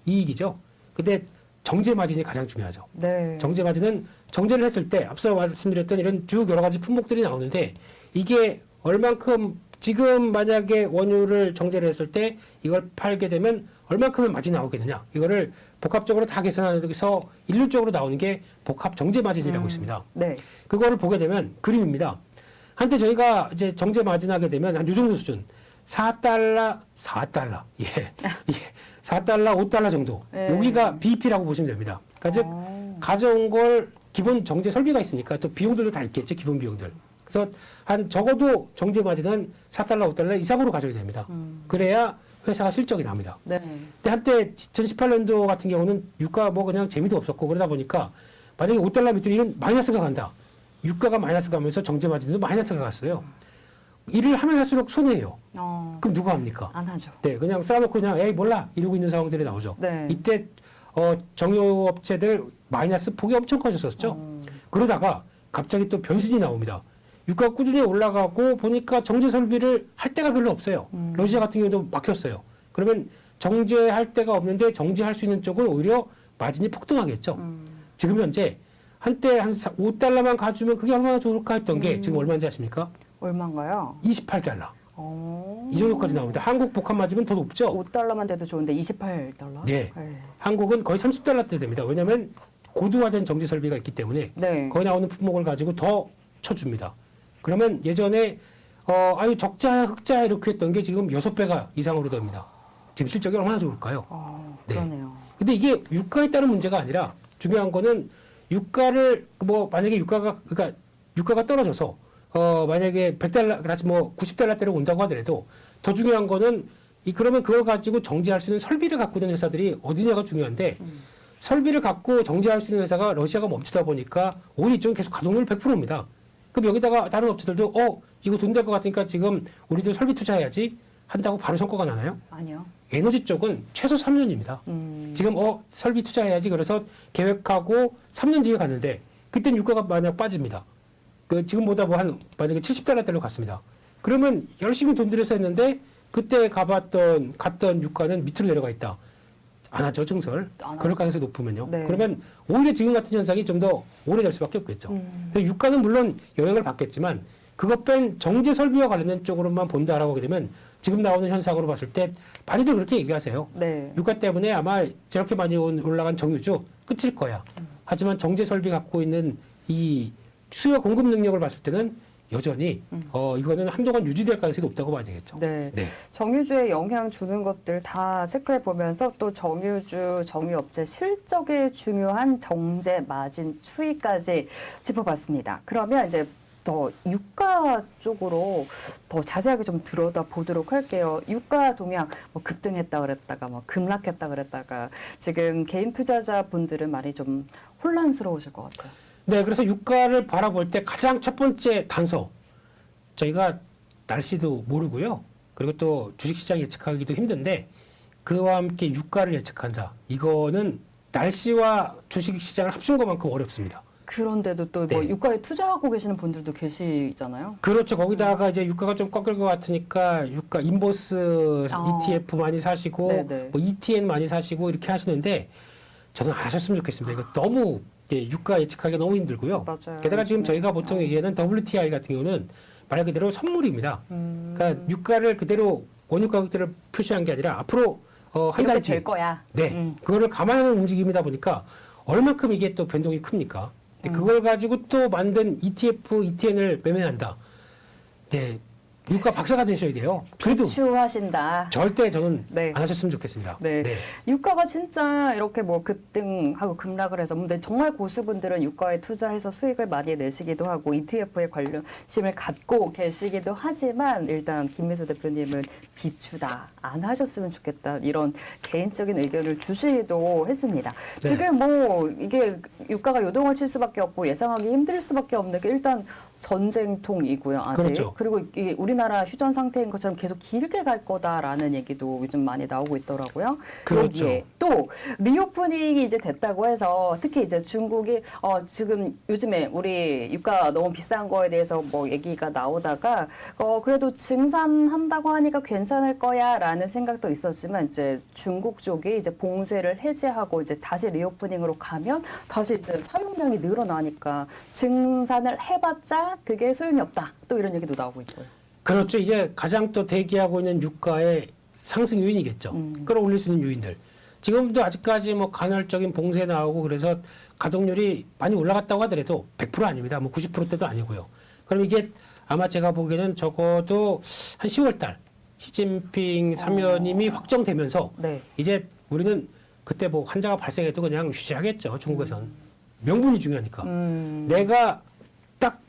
이익이죠. 근데 정제 마진이 가장 중요하죠. 네. 정제 마진은 정제를 했을 때 앞서 말씀드렸던 이런 쭉 여러 가지 품목들이 나오는데 이게 얼만큼 지금 만약에 원유를 정제를 했을 때 이걸 팔게 되면 얼만큼의 마진이 나오겠느냐. 이거를 복합적으로 다 계산해서 일률적으로 나오는 게 복합 정제 마진이라고 있습니다. 네. 그거를 보게 되면 그림입니다. 한때 저희가 이제 정제 마진 하게 되면 한 요 정도 수준. 4달러. 예. 예. 4달러, 5달러 정도. 네. 여기가 BEP라고 보시면 됩니다. 그러니까 즉, 가져온 걸 기본 정제 설비가 있으니까 또 비용들도 다 있겠죠. 기본 비용들. 그래서 한 적어도 정제 마진은 4달러, 5달러 이상으로 가져야 됩니다. 그래야 회사가 실적이 납니다. 네. 근데 한때 2018년도 같은 경우는 유가 뭐 그냥 재미도 없었고 그러다 보니까 만약에 5달러 밑으로 이런 마이너스가 간다. 유가가 마이너스 가면서 정제 마진도 마이너스가 갔어요. 일을 하면 할수록 손해예요. 그럼 누가 합니까? 안 하죠. 네, 그냥 쌓아놓고 그냥 에이 몰라 이러고 있는 상황들이 나오죠. 네. 이때 정유업체들 마이너스 폭이 엄청 커졌었죠. 그러다가 갑자기 또 변신이 나옵니다. 유가가 꾸준히 올라가고 보니까 정제 설비를 할 데가 별로 없어요. 러시아 같은 경우도 막혔어요. 그러면 정제할 데가 없는데 정제할 수 있는 쪽은 오히려 마진이 폭등하겠죠. 지금 현재 한때 한 5달러만 가주면 그게 얼마나 좋을까 했던 게 지금 얼마인지 아십니까? 얼마인가요? 28달러. 어. 이 정도까지 나옵니다. 한국 복합 마진은 더 높죠? 5달러만 돼도 좋은데 28달러? 네. 한국은 거의 30달러대 됩니다. 왜냐하면 고도화된 정제 설비가 있기 때문에 네. 거기 나오는 품목을 가지고 더 쳐줍니다. 그러면 예전에 아유 적자야 흑자야 이렇게 했던 게 지금 6배가 이상으로 됩니다. 지금 실적이 얼마나 좋을까요? 네. 그러네요. 근데 이게 유가에 따른 문제가 아니라 중요한 거는 유가를 뭐 만약에 유가가 떨어져서 만약에 100달러 같이 뭐 90달러대로 온다고 하더라도 더 중요한 거는 그러면 그걸 가지고 정제할 수 있는 설비를 갖고 있는 회사들이 어디냐가 중요한데 설비를 갖고 정제할 수 있는 회사가 러시아가 멈추다 보니까 오히려 이쪽은 계속 가동률 100%입니다. 그럼 여기다가 다른 업체들도 이거 돈 될 것 같으니까 지금 우리도 설비 투자해야지 한다고 바로 성과가 나나요? 아니요. 에너지 쪽은 최소 3년입니다. 지금 설비 투자해야지 그래서 계획하고 3년 뒤에 갔는데 그때는 유가가 만약 빠집니다. 지금보다 만약에 70달러대로 갔습니다. 그러면 열심히 돈 들여서 했는데 그때 갔던 유가는 밑으로 내려가 있다. 안 하죠, 증설. 안 그럴 하죠. 가능성이 높으면요. 네. 그러면 오히려 지금 같은 현상이 좀 더 오래될 수밖에 없겠죠. 유가는 물론 영향을 받겠지만 그거 뺀 정제 설비와 관련된 쪽으로만 본다라고 하게 되면 지금 나오는 현상으로 봤을 때 많이들 그렇게 얘기하세요. 네. 유가 때문에 아마 저렇게 많이 올라간 정유주 끝일 거야. 하지만 정제 설비 갖고 있는 이 수요 공급 능력을 봤을 때는 여전히 이거는 한동안 유지될 가능성이 높다고 봐야 되겠죠. 네. 정유주에 영향 주는 것들 다 체크해 보면서 또 정유주, 정유업체 실적에 중요한 정제 마진 추이까지 짚어봤습니다. 그러면 이제 더 유가 쪽으로 더 자세하게 좀 들여다 보도록 할게요. 유가 동향 뭐 급등했다 그랬다가 뭐 급락했다 그랬다가 지금 개인 투자자 분들은 많이 좀 혼란스러우실 것 같아요. 네, 그래서 유가를 바라볼 때 가장 첫 번째 단서 저희가 날씨도 모르고요. 그리고 또 주식시장 예측하기도 힘든데 그와 함께 유가를 예측한다. 이거는 날씨와 주식시장을 합친 것만큼 어렵습니다. 그런데도 또 뭐 네. 유가에 투자하고 계시는 분들도 계시잖아요. 그렇죠. 거기다가 이제 유가가 좀 꺾일 것 같으니까 유가 인버스 ETF 많이 사시고 네네. 뭐 ETN 많이 사시고 이렇게 하시는데 저는 안 하셨으면 좋겠습니다. 이거 너무 유가 예측하기 너무 힘들고요. 맞아요. 게다가 지금 요즘에. 저희가 보통 얘기하는 WTI 같은 경우는 말 그대로 선물입니다. 그러니까 유가를 그대로 원유 가격대를 표시한 게 아니라 앞으로 한 달 이렇게 뒤에 될 거야. 네, 그거를 감안하는 움직임이다 보니까 얼만큼 이게 또 변동이 큽니까? 근데 그걸 가지고 또 만든 ETF, ETN을 매매한다. 네, 유가 박사가 되셔야 돼요. 그래도 추하신다. 절대 저는 네. 안 하셨으면 좋겠습니다. 네. 유가가 진짜 이렇게 뭐 급등하고 급락을 해서 근데 정말 고수분들은 유가에 투자해서 수익을 많이 내시기도 하고 ETF에 관심을 갖고 계시기도 하지만 일단 김미수 대표님은 비추다. 안 하셨으면 좋겠다. 이런 개인적인 의견을 주시기도 했습니다. 네. 지금 뭐 이게 유가가 요동을 칠 수밖에 없고 예상하기 힘들 수밖에 없는 게 일단 전쟁통이고요. 아직. 그렇죠. 그리고 이게 우리나라 휴전 상태인 것처럼 계속 길게 갈 거다라는 얘기도 요즘 많이 나오고 있더라고요. 그렇죠. 여기에 또 리오프닝이 이제 됐다고 해서 특히 이제 중국이 지금 요즘에 우리 유가 너무 비싼 거에 대해서 뭐 얘기가 나오다가 그래도 증산한다고 하니까 괜찮을 거야라는 생각도 있었지만 이제 중국 쪽이 이제 봉쇄를 해제하고 이제 다시 리오프닝으로 가면 다시 이제 사용량이 늘어나니까 증산을 해봤자 그게 소용이 없다. 또 이런 얘기도 나오고 있고요. 그렇죠. 이게 가장 또 대기하고 있는 유가의 상승 요인이겠죠. 끌어올릴 수 있는 요인들. 지금도 아직까지 뭐 간헐적인 봉쇄 나오고 그래서 가동률이 많이 올라갔다고 하더라도 100% 아닙니다. 뭐 90%대도 아니고요. 그럼 이게 아마 제가 보기에는 적어도 한 10월 달 시진핑 사면임이 확정되면서 네. 이제 우리는 그때 뭐 환자가 발생해도 그냥 휴시하겠죠. 중국에선. 명분이 중요하니까. 내가 딱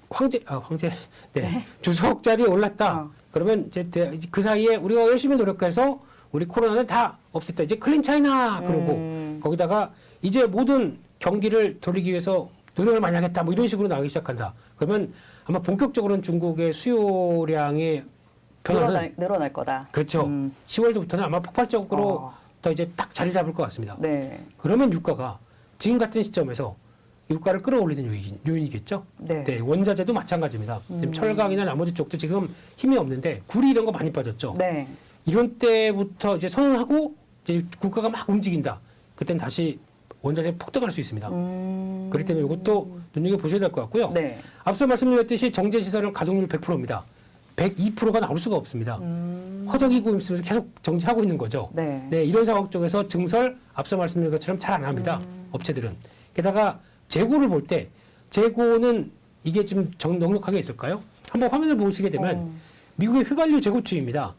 네. 주석 자리에 올랐다. 그러면 이제 그 사이에 우리가 열심히 노력해서 우리 코로나는 다 없앴다. 이제 클린 차이나 그러고 거기다가 이제 모든 경기를 돌리기 위해서 노력을 많이 하겠다. 뭐 이런 식으로 나가기 시작한다. 그러면 아마 본격적으로는 중국의 수요량의 변화는 늘어날 거다. 그렇죠. 10월부터는 아마 폭발적으로 더 이제 딱 자리 잡을 것 같습니다. 네. 그러면 유가가 지금 같은 시점에서 유가를 끌어올리는 요인이겠죠. 네. 네, 원자재도 마찬가지입니다. 지금 철강이나 나머지 쪽도 지금 힘이 없는데 구리 이런 거 많이 빠졌죠. 네. 이런 때부터 이제 선언하고 이제 국가가 막 움직인다. 그땐 다시 원자재 폭등할 수 있습니다. 그렇기 때문에 이것도 눈여겨 보셔야 될 것 같고요. 네. 앞서 말씀드렸듯이 정제 시설은 가동률 100%입니다. 102%가 나올 수가 없습니다. 허덕이고 있으면서 계속 정지하고 있는 거죠. 네. 네, 이런 상황 쪽에서 증설 앞서 말씀드린 것처럼 잘 안 합니다. 업체들은. 게다가 재고를 볼 때 재고는 이게 좀 넉넉하게 있을까요? 한번 화면을 보시게 되면 미국의 휘발유 재고 추이입니다.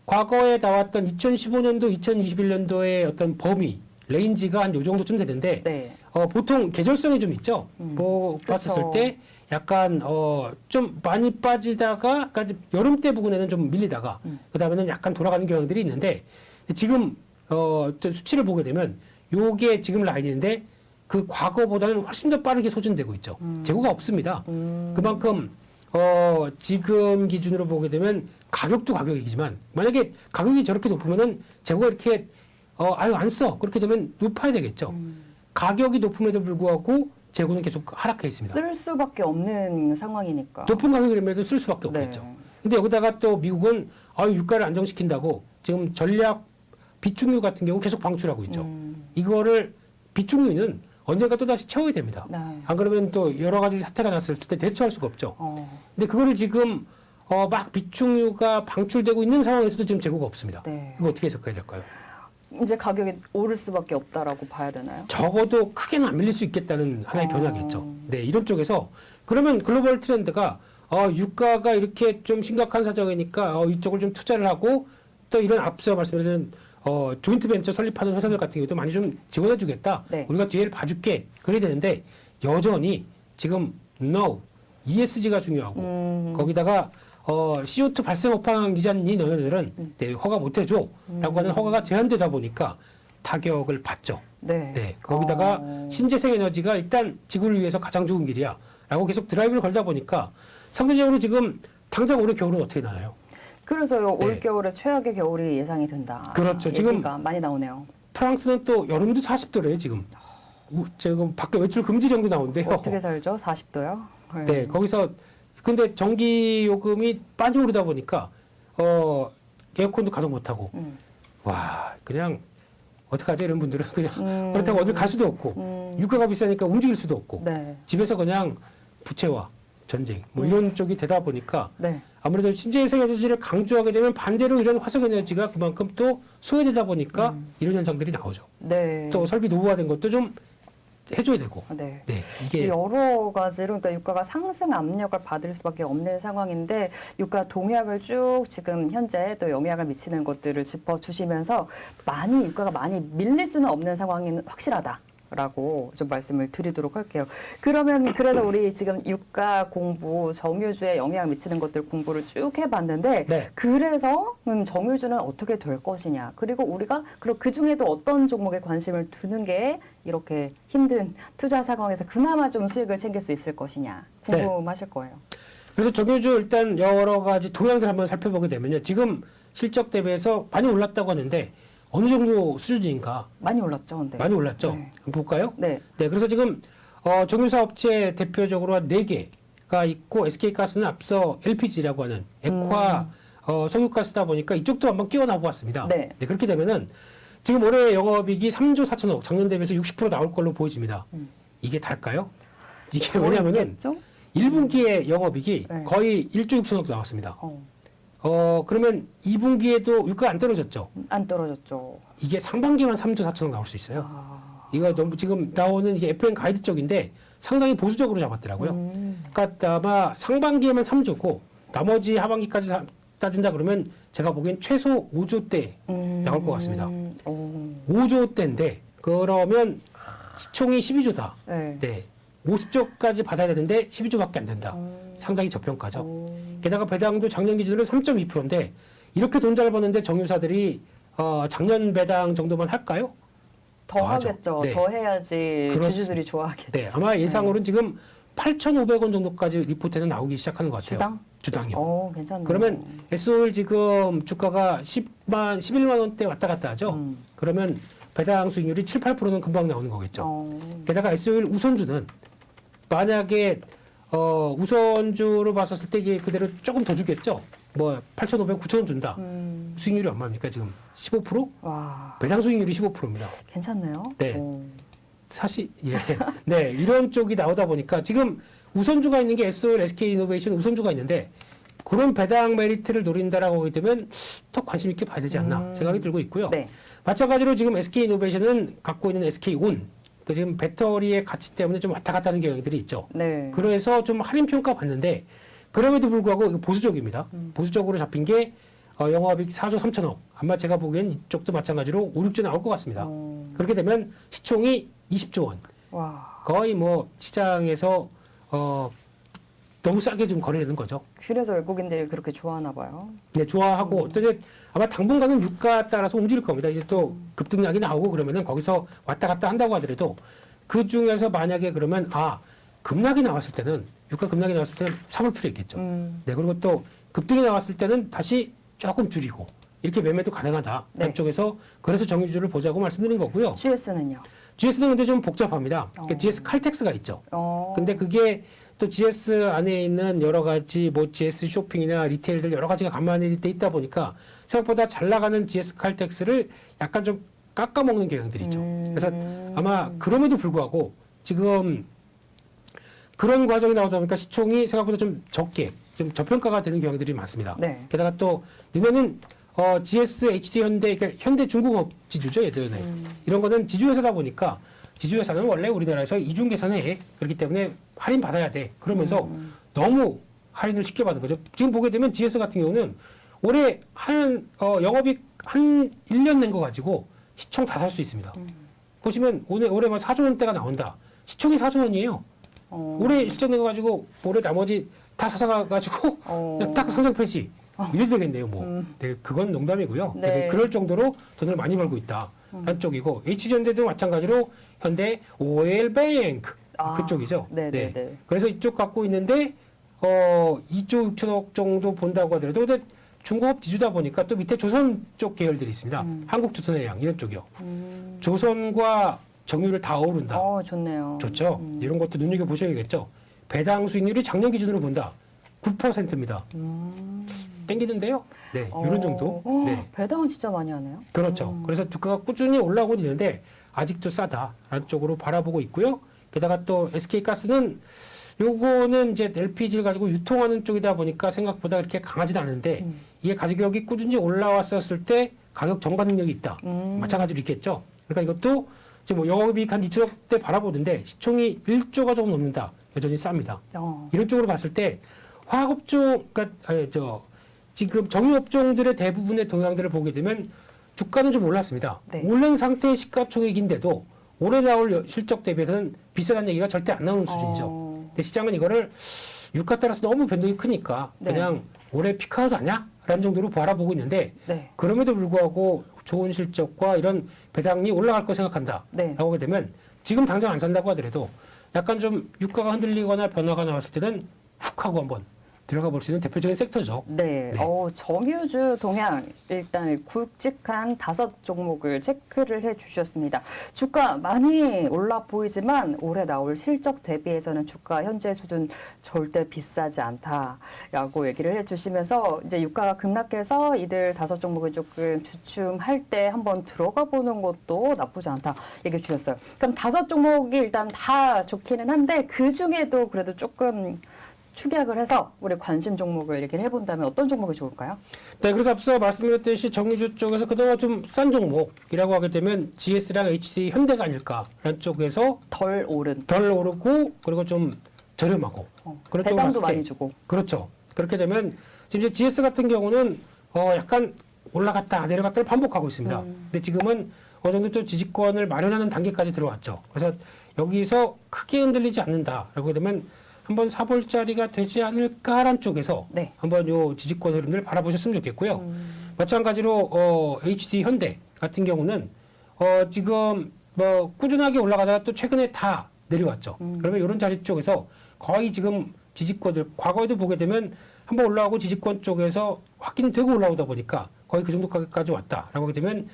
과거에 나왔던 2015년도, 2021년도의 어떤 범위, 레인지가 한 요 정도쯤 되는데 네. 보통 계절성이 좀 있죠. 뭐 봤었을 그쵸. 때 약간 좀 많이 빠지다가 그러니까 여름 때 부근에는 좀 밀리다가 그다음에는 약간 돌아가는 경향들이 있는데 지금 또 수치를 보게 되면 요게 지금 라인인데 그 과거보다는 훨씬 더 빠르게 소진되고 있죠. 재고가 없습니다. 그만큼 지금 기준으로 보게 되면 가격도 가격이지만 만약에 가격이 저렇게 높으면은 재고가 이렇게 아유 안 써. 그렇게 되면 높아야 되겠죠. 가격이 높음에도 불구하고 재고는 계속 하락해 있습니다. 쓸 수밖에 없는 상황이니까. 높은 가격이라면 쓸 수밖에 없겠죠. 네. 근데 여기다가 또 미국은 유가를 안정시킨다고 지금 전략 비축유 같은 경우 계속 방출하고 있죠. 이거를 비축유는 언젠가 또 다시 채워야 됩니다. 네. 안 그러면 또 여러 가지 사태가 났을 때 대처할 수가 없죠. 근데 그거를 지금 막 비축유가 방출되고 있는 상황에서도 지금 재고가 없습니다. 네. 이거 어떻게 해석해야 될까요? 이제 가격이 오를 수밖에 없다라고 봐야 되나요? 적어도 크게는 안 밀릴 수 있겠다는 하나의 변화겠죠. 네, 이런 쪽에서 그러면 글로벌 트렌드가 유가가 이렇게 좀 심각한 사정이니까 이쪽을 좀 투자를 하고 또 이런 앞서 말씀드린 조인트 벤처 설립하는 회사들 같은 경우도 많이 좀 지원해 주겠다. 네. 우리가 뒤를 봐줄게. 그래야 되는데 여전히 지금 no ESG가 중요하고 거기다가 CO2 발생 업황 기자니 너네들은 네, 허가 못 해줘 라고 하는 허가가 제한되다 보니까 타격을 받죠. 네. 네, 거기다가 신재생 에너지가 일단 지구를 위해서 가장 좋은 길이야 라고 계속 드라이브를 걸다 보니까 상대적으로 지금 당장 올해 겨울은 어떻게 나나요? 그래서요, 네. 올겨울에 최악의 겨울이 예상이 된다. 그렇죠. 지금 얘기가 많이 나오네요. 프랑스는 또 여름도 40도래요 지금. 지금 밖에 외출 금지령도 나온대요. 어떻게 살죠? 40도요? 네, 거기서 근데 전기 요금이 많이 오르다 보니까 에어컨도 가동 못하고 와 그냥 어떡하죠 이런 분들은 그냥 그렇다고 어딜 갈 수도 없고 유가가 비싸니까 움직일 수도 없고 네. 집에서 그냥 부채와 전쟁 뭐 이런 쪽이 되다 보니까 네. 아무래도 신재생 에너지를 강조하게 되면 반대로 이런 화석 에너지가 그만큼 또 소외되다 보니까 이런 현상들이 나오죠. 네. 또 설비 노후화된 것도 좀 해줘야 되고. 네. 네, 이게 여러 가지로 그러니까 유가가 상승 압력을 받을 수밖에 없는 상황인데 유가 동향을 쭉 지금 현재 또 영향을 미치는 것들을 짚어주시면서 많이 유가가 많이 밀릴 수는 없는 상황은 확실하다. 라고 좀 말씀을 드리도록 할게요. 그러면 그래서 우리 지금 유가 공부, 정유주에 영향 미치는 것들 공부를 쭉 해봤는데 네. 그래서 정유주는 어떻게 될 것이냐. 그리고 우리가 그 중에도 어떤 종목에 관심을 두는 게 이렇게 힘든 투자 상황에서 그나마 좀 수익을 챙길 수 있을 것이냐. 궁금하실 거예요. 그래서 정유주 일단 여러 가지 동향들 한번 살펴보게 되면요. 지금 실적 대비해서 많이 올랐다고 하는데 어느 정도 수준인가? 많이 올랐죠, 근데. 많이 올랐죠. 네. 한번 볼까요? 네. 네, 그래서 지금 정유사 업체 대표적으로 한 4개가 있고 SK가스는 앞서 LPG라고 하는 액화 석유가스다 보니까 이쪽도 한번 끼워놔 보았습니다. 네. 네, 그렇게 되면은 지금 올해 영업이익이 3조 4천억, 작년 대비해서 60% 나올 걸로 보여집니다. 이게 달까요? 이게 왜냐면은 있겠죠? 1분기에 영업이익이 네. 거의 1조 6천억 나왔습니다. 어, 그러면 2분기에도 유가가 안 떨어졌죠. 안 떨어졌죠. 이게 상반기만 3조 4천억 나올 수 있어요. 이거 너무 지금 나오는 이게 FM 가이드 쪽인데 상당히 보수적으로 잡았더라고요. 그러니까 아마 상반기에만 3조고 나머지 하반기까지 따진다 그러면 제가 보기엔 최소 5조대 나올 것 같습니다. 5조대인데 그러면 시총이 12조다. 네. 네. 50조까지 받아야 되는데 12조밖에 안 된다. 상당히 저평가죠. 게다가 배당도 작년 기준으로 3.2%인데 이렇게 돈 잘 버는데 정유사들이 작년 배당 정도만 할까요? 더 하죠. 하겠죠. 네. 더 해야지 그렇습니다. 주주들이 좋아하겠죠. 네, 아마 예상으로는 지금 8,500원 정도까지 리포트에는 나오기 시작하는 것 같아요. 주당? 주당이요. 괜찮네요. 그러면 SO일 지금 주가가 11만 원대 왔다 갔다 하죠. 그러면 배당 수익률이 7, 8%는 금방 나오는 거겠죠. 게다가 SO일 우선주는 만약에 우선주로 봤었을 때 이게 그대로 조금 더 주겠죠. 뭐 8,500, 9,000원 준다. 수익률이 얼마입니까 지금? 15%? 와, 배당 수익률이 15%입니다. 괜찮네요. 네. 오. 사실 예, 네 이런 쪽이 나오다 보니까 지금 우선주가 있는 게 SOL, SK이노베이션 우선주가 있는데 그런 배당 메리트를 노린다라고 하게 되면 더 관심 있게 봐야 되지 않나 생각이 들고 있고요. 네. 마찬가지로 지금 SK이노베이션은 갖고 있는 SK온 그 지금 배터리의 가치 때문에 좀 왔다 갔다 하는 경향들이 있죠. 네. 그래서 좀 할인 평가 받는데 그럼에도 불구하고 이거 보수적입니다. 보수적으로 잡힌 게 영업이익 4조 3천억. 아마 제가 보기엔 이쪽도 마찬가지로 5, 6조 나올 것 같습니다. 그렇게 되면 시총이 20조 원. 와. 거의 뭐 시장에서 너무 싸게 좀 거래되는 거죠. 그래서 외국인들이 그렇게 좋아하나 봐요. 네, 좋아하고 어떤 아마 당분간은 유가 따라서 움직일 겁니다. 이제 또 급등락이 나오고 그러면은 거기서 왔다 갔다 한다고 하더라도 그 중에서 만약에 그러면 급락이 나왔을 때는 유가 급락이 나왔을 때는 참을 필요 있겠죠. 네, 그리고 또 급등이 나왔을 때는 다시 조금 줄이고 이렇게 매매도 가능하다. 네. 한쪽에서 그래서 정유주를 보자고 말씀드린 거고요. GS는요? GS는 근데 좀 복잡합니다. 그러니까 GS 칼텍스가 있죠. 근데 그게 또 GS 안에 있는 여러 가지 뭐 GS 쇼핑이나 리테일들 여러 가지가 간만에 돼 있다 보니까 생각보다 잘 나가는 GS 칼텍스를 약간 좀 깎아먹는 경향들이 있죠. 그래서 아마 그럼에도 불구하고 지금 그런 과정이 나오다 보니까 시총이 생각보다 좀 적게 좀 저평가가 되는 경향들이 많습니다. 네. 게다가 또 니네는 GS, HD 현대, 그러니까 현대 중공업 지주죠, 예전에. 이런 거는 지주회사다 보니까 지주회사는 원래 우리나라에서 이중계산해. 그렇기 때문에 할인 받아야 돼. 그러면서 너무 할인을 쉽게 받은 거죠. 지금 보게 되면 GS 같은 경우는 올해 영업이익 한 1년 낸 거 가지고 시총 다 살 수 있습니다. 보시면 올해만 4조 원대가 나온다. 시총이 4조 원이에요. 올해 실적 낸 거 가지고 올해 나머지 다 사가가지고 그냥 딱 상장 폐지. 이래도 되겠네요, 뭐. 네, 그건 농담이고요. 네. 그럴 정도로 돈을 많이 벌고 있다. 한쪽이고, HG현대도 마찬가지로 현대 OL뱅크 그쪽이죠. 네. 그래서 이쪽 갖고 있는데 2조 6천억 정도 본다고 하더라도 근데 중공업 지주다 보니까 또 밑에 조선 쪽 계열들이 있습니다. 한국조선해양 이런 쪽이요. 조선과 정유를 다 어우른다. 좋네요. 좋죠. 이런 것도 눈여겨 보셔야겠죠. 배당 수익률이 작년 기준으로 본다. 9%입니다. 땡기는데요. 네, 이런 정도. 네, 배당은 진짜 많이 하네요. 그렇죠. 그래서 주가가 꾸준히 올라오고 있는데 아직도 싸다라는 쪽으로 바라보고 있고요. 게다가 또 SK가스는 요거는 이제 LPG를 가지고 유통하는 쪽이다 보니까 생각보다 그렇게 강하지도 않은데 이게 가격이 꾸준히 올라왔었을 때 가격 전가 능력이 있다. 마찬가지로 있겠죠. 그러니까 이것도 지금 뭐 영업이익 한 2천억대 바라보는데 시총이 1조가 조금 넘는다. 여전히 쌉니다. 이런 쪽으로 봤을 때 화학업종, 그러니까 지금 정유업종들의 대부분의 동향들을 보게 되면 주가는 좀 올랐습니다. 네. 오른 상태의 시가총액인데도 올해 나올 실적 대비해서는 비싸다는 얘기가 절대 안 나오는 수준이죠. 근데 시장은 이거를 유가 따라서 너무 변동이 크니까 네. 그냥 올해 피크아웃 아니야? 라는 정도로 바라보고 있는데 네. 그럼에도 불구하고 좋은 실적과 이런 배당이 올라갈 거 생각한다. 네. 라고 하게 되면 지금 당장 안 산다고 하더라도 약간 좀 유가가 흔들리거나 변화가 나왔을 때는 훅 하고 한번 들어가 볼 수 있는 대표적인 섹터죠. 네. 네. 정유주 동향 일단 굵직한 5종목을 체크를 해주셨습니다. 주가 많이 올라 보이지만 올해 나올 실적 대비해서는 주가 현재 수준 절대 비싸지 않다라고 얘기를 해주시면서 이제 유가가 급락해서 이들 5종목을 조금 주춤할 때 한번 들어가 보는 것도 나쁘지 않다 얘기해 주셨어요. 그럼 5종목이 일단 다 좋기는 한데 그 중에도 그래도 조금 축약을 해서 우리 관심 종목을 얘기를 해본다면 어떤 종목이 좋을까요? 네, 그래서 앞서 말씀드렸듯이 정유주 쪽에서 그동안 좀 싼 종목이라고 하게 되면 GS랑 HD 현대가 아닐까라는 쪽에서 덜 오른. 덜 오르고 그리고 좀 저렴하고 그런 쪽으로 배당도 봤을 때 많이 주고. 그렇죠. 그렇게 되면 지금 이제 GS 같은 경우는 약간 올라갔다 내려갔다를 반복하고 있습니다. 근데 지금은 어느 정도 또 지지권을 마련하는 단계까지 들어왔죠. 그래서 여기서 크게 흔들리지 않는다라고 되면 한번 사볼 자리가 되지 않을까란 쪽에서 네. 한번 요 지지권 흐름을 바라보셨으면 좋겠고요. 마찬가지로 HD 현대 같은 경우는 지금 뭐 꾸준하게 올라가다가 또 최근에 다 내려왔죠. 그러면 이런 자리 쪽에서 거의 지금 지지권들 과거에도 보게 되면 한번 올라오고 지지권 쪽에서 확인되고 올라오다 보니까 거의 그 정도 가격까지 왔다라고 하게 되면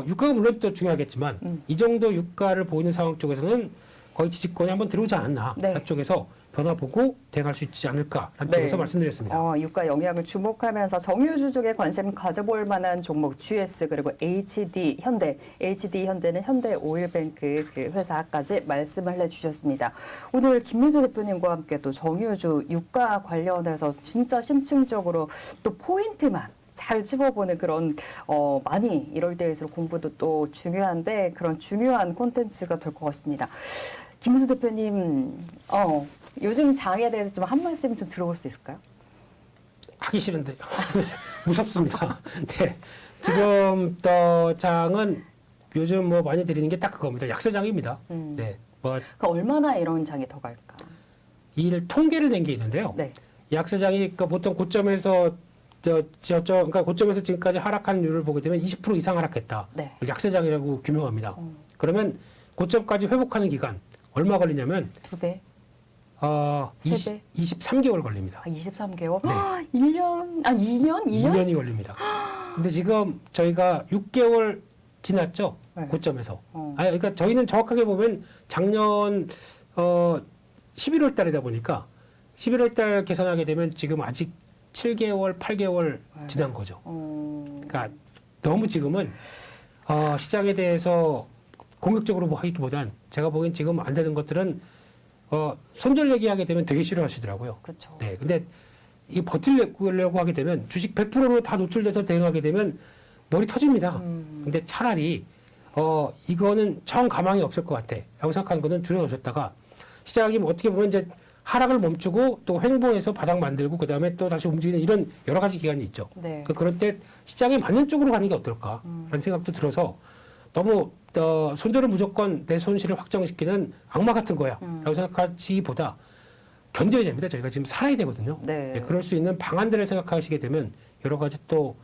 유가가 물론 또 중요하겠지만 이 정도 유가를 보이는 상황 쪽에서는 거의 지지권에 한번 들어오지 않았나. 네. 그쪽에서 변화 보고 대응할 수 있지 않을까라는 네. 쪽에서 말씀드렸습니다. 유가 영향을 주목하면서 정유주 쪽에 관심 가져볼 만한 종목 GS 그리고 HD 현대, HD 현대는 현대오일뱅크 그 회사까지 말씀을 해주셨습니다. 오늘 김민수 대표님과 함께 또 정유주 유가 관련해서 진짜 심층적으로 또 포인트만 잘 짚어보는 그런 많이 이럴 때일수록 공부도 또 중요한데 그런 중요한 콘텐츠가 될 것 같습니다. 김민수 대표님, 요즘 장에 대해서 좀 한 말씀 좀 들어볼 수 있을까요? 하기 싫은데 무섭습니다. 네, 지금 또 장은 요즘 뭐 많이 드리는 게 딱 그겁니다. 약세장입니다. 네, 뭐 그러니까 얼마나 이런 장이 더 갈까? 이 통계를 낸 게 있는데요. 네. 약세장이 그러니까 보통 고점에서 그러니까 고점에서 지금까지 하락한 율을 보게 되면 20% 이상 하락했다. 네. 약세장이라고 규명합니다. 그러면 고점까지 회복하는 기간 얼마 걸리냐면 2배? 23개월 걸립니다. 23개월? 네. 1년? 2년? 2년이 걸립니다. 근데 지금 저희가 6개월 지났죠? 네. 고점에서. 어. 그러니까 저희는 정확하게 보면 작년 11월 달이다 보니까 11월 달 계산하게 되면 지금 아직 7개월, 8개월 네. 지난 거죠. 그러니까 그러니까 너무 지금은 시장에 대해서 공격적으로 뭐 하기보단 제가 보기엔 지금 안 되는 것들은 손절 얘기하게 되면 되게 싫어하시더라고요. 그렇죠. 네, 근데 이 버틸려고 하게 되면 주식 100%로 다 노출돼서 대응하게 되면 머리 터집니다. 근데 차라리 이거는 정 가망이 없을 것 같아. 라고 생각하는 거는 줄여놓으셨다가 시장이 뭐 어떻게 보면 이제 하락을 멈추고 또 횡보해서 바닥 만들고 그 다음에 또 다시 움직이는 이런 여러 가지 기간이 있죠. 네. 그럴 때 시장에 맞는 쪽으로 가는 게 어떨까라는 생각도 들어서 너무 손절을 무조건 내 손실을 확정시키는 악마 같은 거야 라고 생각하시기보다 견뎌야 됩니다. 저희가 지금 살아야 되거든요. 네. 네, 그럴 수 있는 방안들을 생각하시게 되면 여러 가지 또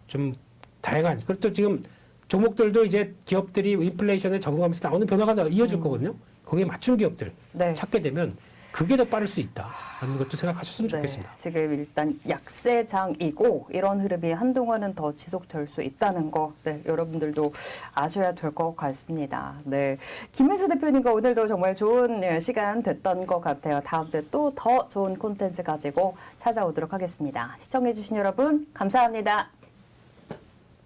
좀 다양한 그리고 또 지금 종목들도 이제 기업들이 인플레이션에 적응하면서 나오는 변화가 이어질 거거든요. 거기에 맞춘 기업들 네. 찾게 되면 그게 더 빠를 수 있다라는 것도 생각하셨으면 좋겠습니다. 지금 일단 약세장이고 이런 흐름이 한동안은 더 지속될 수 있다는 거 여러분들도 아셔야 될 것 같습니다. 네, 김민수 대표님과 오늘도 정말 좋은 시간 됐던 것 같아요. 다음 주에 또 더 좋은 콘텐츠 가지고 찾아오도록 하겠습니다. 시청해주신 여러분 감사합니다.